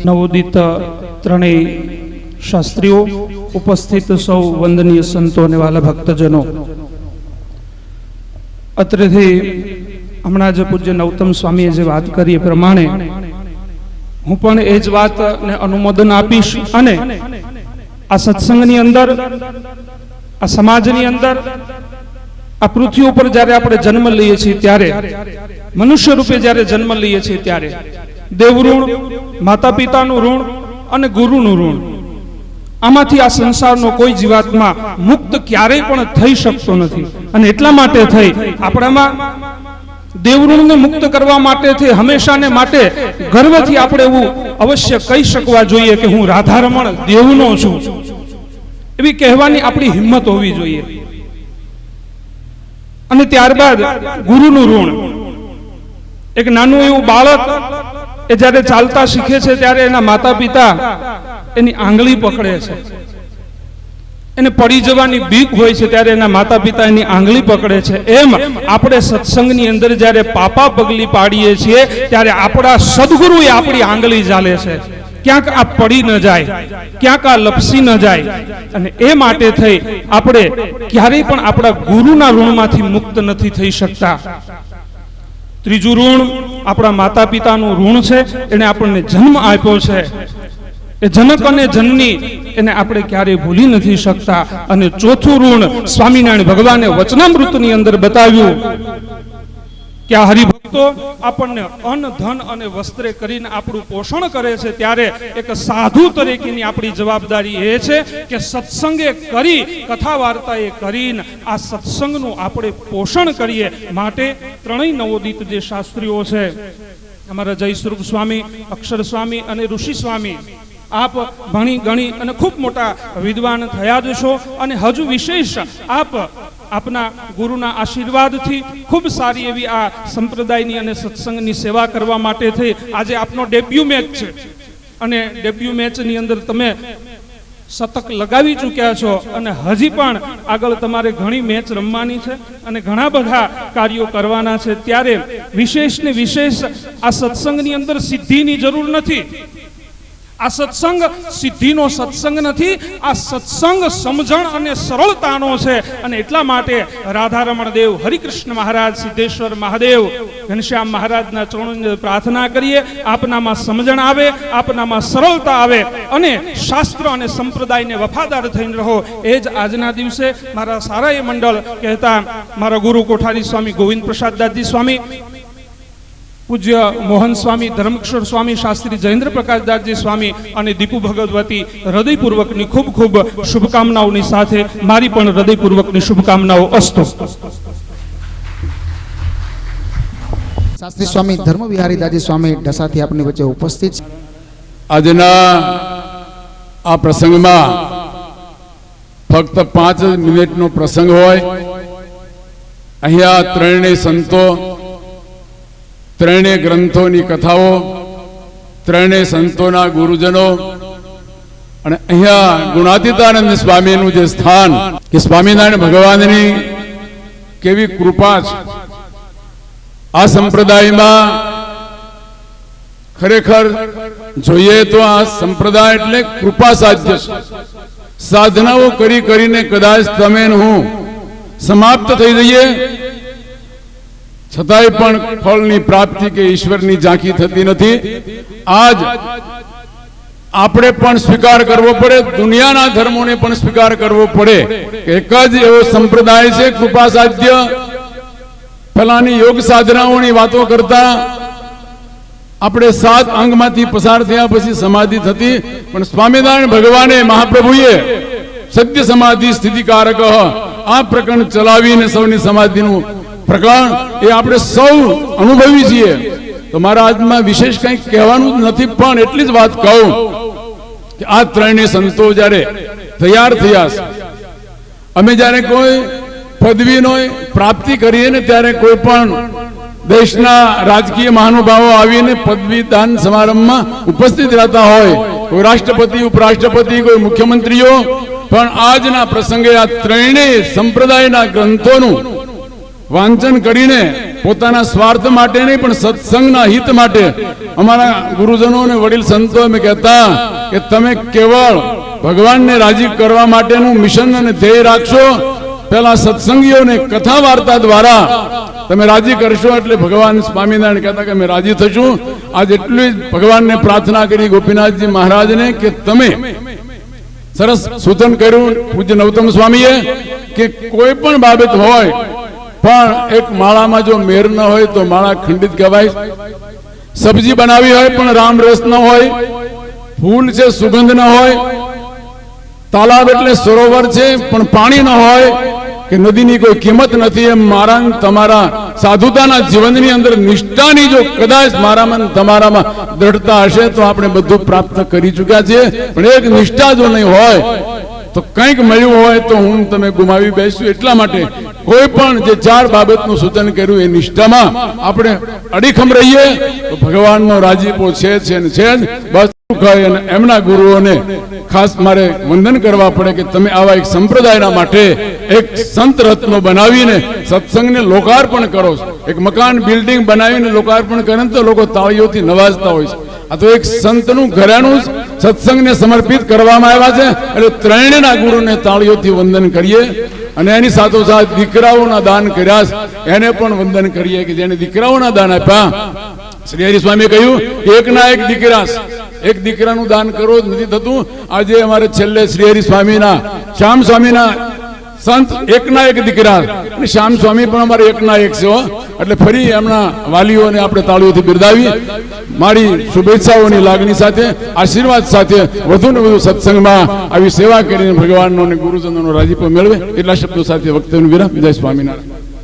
નવોદિત ત્રણેય શાસ્ત્રીઓ, ઉપસ્થિત સૌ વંદનીય સંતો અને વાલા ભક્તજનો, અત્રેથી હમણાં જ પૂજ્ય નવતમ સ્વામીએ જે વાત કરી એ પ્રમાણે હું પણ એ જ વાતને અનુમોદન આપીશ અને આ સત્સંગની અંદર, આ સમાજની અંદર, આ પૃથ્વી ઉપર જ્યારે આપણે જન્મ લઈએ છીએ ત્યારે, મનુષ્ય રૂપે જ્યારે જન્મ લઈએ છીએ ત્યારે દેવ ઋણ, માતા પિતાનું ઋણ અને ગુરુનું ઋણ, આમાંથી આ સંસારનો કોઈ જીવાત્મા મુક્ત ક્યારેય પણ થઈ શકતો નથી. અને એટલા માટે થઈ આપણામાં દેવઋણને મુક્ત કરવા માટે થઈ હંમેશાને માટે ગર્વથી આપણે એવું અવશ્ય કહી શકવા જોઈએ કે હું રાધારમણ દેવનો છું, એવી કહેવાની આપણી હિંમત હોવી જોઈએ. અને ત્યારબાદ ગુરુનું ઋણ. એક નાનું એવું બાળક એ જ્યારે ચાલતા શીખે છે ત્યારે એના માતા પિતા એની આંગળી પકડે છે. એને પડી જવાની બીક હોય છે ત્યારે એના માતા પિતા એની આંગળી પકડે છે. એમ આપણે સત્સંગની અંદર જ્યારે પાપા પગલી પાડીએ છીએ ત્યારે આપણા સદગુરુએ આપણી આંગળી ચાલે છે, ક્યાંક આ પડી ન જાય, ક્યાંક આ લપસી ન જાય. અને એ માટે થઈ આપણે ક્યારેય પણ આપણા ગુરુના ઋણમાંથી મુક્ત નથી થઈ શકતા. ત્રીજું ઋણ આપણા માતા પિતાનું ઋણ છે. એને આપણને જન્મ આપ્યો છે, એ જનક અને જનની, એને આપણે ક્યારેય ભૂલી નથી શકતા. અને ચોથું ઋણ સ્વામિનારાયણ ભગવાને વચનામૃતની અંદર બતાવ્યું કે આ હરિભક્તો આપણને અન્ન, ધન અને વસ્ત્રે કરીને આપણું પોષણ કરે છે, ત્યારે એક સાધુ તરીકેની આપણી જવાબદારી એ છે કે સત્સંગે કરી, કથા વાર્તાએ કરીને આ સત્સંગનું આપણે પોષણ કરીએ. માટે ત્રણેય નવોદિત જે શાસ્ત્રીઓ છે, અમારા જય સ્વરૂપ સ્વામી, અક્ષર સ્વામી અને ઋષિ સ્વામી, આપ ભણી ગણી અને ખૂબ મોટા વિદ્વાન થયા જ છો. અને હજુ વિશેષ આપના ગુરુના આશીર્વાદથી ખૂબ સારી એવી આ સંપ્રદાયની અને સત્સંગની સેવા કરવા માટે થઈ આજે આપનો ડેબ્યુ મેચ છે. અને ડેબ્યુ મેચની અંદર તમે શતક લગાવી ચૂક્યા છો અને હજી પણ આગળ તમારે ઘણી મેચ રમવાની છે અને ઘણા બધા કાર્યો કરવાના છે. ત્યારે વિશેષ ને વિશેષ આ સત્સંગની અંદર સિદ્ધિની જરૂર નથી. આ સત્સંગ સિદ્ધિનો સત્સંગ નથી, આ સત્સંગ સમજણ અને સરળતાનો છે. અને એટલા માટે રાધારમણ દેવ, હરિકૃષ્ણ મહારાજ, સિદ્ધેશ્વર મહાદેવ, ઘનશ્યામ મહારાજના ચરણોની પ્રાર્થના કરીએ, આપનામાં સમજણ આવે, આપનામાં સરળતા આવે અને શાસ્ત્ર અને સંપ્રદાયને વફાદાર થઈને રહો. એ જ આજના દિવસે મારા સારા એ મંડળ કહેતા મારા ગુરુ કોઠારી સ્વામી ગોવિંદ પ્રસાદ દાસજી સ્વામી, પૂજ્ય મોહન સ્વામી, ધર્મક્ષર સ્વામી, શાસ્ત્રી જયેન્દ્ર પ્રકાશ દાસજી સ્વામી અને દીપુ ભગવતી હૃદયપૂર્વકની ખૂબ ખૂબ શુભકામનાઓની સાથે મારી પણ હૃદયપૂર્વકની શુભકામનાઓ અસ્તુ. શાસ્ત્રી સ્વામી ધર્મ વિહારી દાસજી સ્વામી ઢસાથી આપની વચ્ચે ઉપસ્થિત છે. આજના આ પ્રસંગમાં ફક્ત 5 મિનિટનો પ્રસંગ હોય. અહીંયા ત્રણેય સંતો, ત્રણેય ગ્રંથોની કથાઓ, ત્રણેય સંતોના ગુરુજનો અને અહીંયા ગુણાતીતાનંદ સ્વામીનું જે સ્થાન, કે સ્વામિનારાયણ ભગવાનની કેવી કૃપા છે આ સંપ્રદાયમાં. ખરેખર જોઈએ તો આ સંપ્રદાય એટલે કૃપા સાધ્ય છે. સાધનાઓ કરી કરીને કદાચ તમે હું સમાપ્ત થઈ જઈએ, છતાંય પણ ફળની પ્રાપ્તિ કે ઈશ્વરની ઝાંખી થતી નથી. આજ આપણે પણ સ્વીકાર કરવો પડે, દુનિયાના ધર્મોને પણ સ્વીકાર કરવો પડે કે એક જ એવો સંપ્રદાય છે કૃપા સાધ્ય. ફલાની યોગ સાધનાઓની વાતો કરતા આપણે 7 અંગમાંથી પસાર થયા પછી સમાધિ થતી, પણ સ્વામિનારાયણ ભગવાને, મહાપ્રભુએ સત્ય સમાધિ સ્થિતિકારક આ પ્રકરણ ચલાવીને સૌની સમાધિનું પ્રકરણ એ આપણે સૌ અનુભવી છીએ. તો મારા આજમાં વિશેષ કંઈ કહેવાનું નથી, પણ એટલી જ વાત કહું કે આ ત્રણેય સંતો જ્યારે તૈયાર થયા છે, અમે જ્યારે કોઈ પદવીનો પ્રાપ્તિ કરીએ ને ત્યારે કોઈ પણ દેશના રાજકીય મહાનુભાવો આવીને પદવીદાન સમારંભમાં ઉપસ્થિત રહેતા હોય, કોઈ રાષ્ટ્રપતિ, ઉપરાષ્ટ્રપતિ, કોઈ મુખ્યમંત્રીઓ, પણ આજના પ્રસંગે આ ત્રણેય સંપ્રદાયના ગ્રંથોનું વાંચન કરીને પોતાના સ્વાર્થ માટે નહીં પણ સત્સંગના હિત માટે અમારા ગુરુજનો અને વડીલ સંતો અમે કહેતા કે તમે કેવળ ભગવાનને રાજી કરવા માટેનું મિશન અને ધ્યેય રાખશો, પેલા સત્સંગીઓને કથા વાર્તા દ્વારા તમે રાજી કરશો એટલે ભગવાન સ્વામિનારાયણ કહેતા કે અમે રાજી થશું. આજ એટલી જ ભગવાનને પ્રાર્થના કરી ગોપીનાથજી મહારાજને કે તમે સરસ સૂચન કર્યું પૂજ્ય નવતમ સ્વામીએ કે કોઈ પણ બાબત હોય પણ એક માળામાં જો મેર ન હોય તો માળા ખંડિત કહેવાય. સબ્જી બનાવી હોય પણ રામ રસ ન હોય, ફૂલ છે સુગંધ ન હોય, તાલાબ એટલે સરોવર છે પણ પાણી ન હોય કે નદીની કોઈ કિંમત નથી, એમ મારા તમારા સાધુતાના જીવનની અંદર નિષ્ઠાની જો કદાચ મારામાં તમારામાં દ્રઢતા હશે તો આપણે બધું પ્રાપ્ત કરી ચૂક્યા છીએ. પણ એક નિષ્ઠા જો નહીં હોય તો કંઈક મળ્યું હોય તો હું તમે ગુમાવી બેસશું. એટલા માટે કોઈ પણ જે 4 બાબતનું સૂચન કર્યું એ નિષ્ઠામાં આપણે અડીખમ રહીએ તો ભગવાનનો રાજીપો છે ને છે જ. બસ અને એમના ગુરુઓને ખાસ મારે વંદન કરવા પડે કે તમે આવા એક સંપ્રદાયના માટે એક સંત રત્નો બનાવીને સત્સંગને લોકાર્પણ કરો છો. એક મકાન બિલ્ડિંગ બનાવીને લોકાર્પણ કરે તો લોકો તાળીઓથી નવાજતા હોય છે. આ તો એક સંતનું ઘરેણું સત્સંગને સમર્પિત કરવામાં આવ્યા છે એટલે ત્રણેયના ગુરુને તાળીઓથી વંદન કરીએ. અને એની સાથોસાથ દીકરાઓના દાન કર્યા એને પણ વંદન કરીએ કે જેને દીકરાઓના દાન આપ્યા. શ્રી હરિ સ્વામીએ કહ્યું એકના એક દીકરા, એક દીકરાનું દાન કરવો જ નથી થતું. આજે અમારે છેલ્લે શ્રી હરિ સ્વામીના શ્યામ સ્વામીના સંત એકના એક દીકરા અને શ્યામ સ્વામી પણ અમારે એકના એક છે. એટલે ફરી એમના વાલીઓને આપણે તાળીઓથી બિરદાવી મારી શુભેચ્છાઓની લાગણી સાથે આશીર્વાદ સાથે વધુ ને વધુ સત્સંગમાં આવી સેવા કરીને ભગવાનનો અને ગુરુજનોનો રાજીપો મેળવે એટલા શબ્દો સાથે વક્તવ્યનું વિરામ. જય સ્વામિનારાયણ.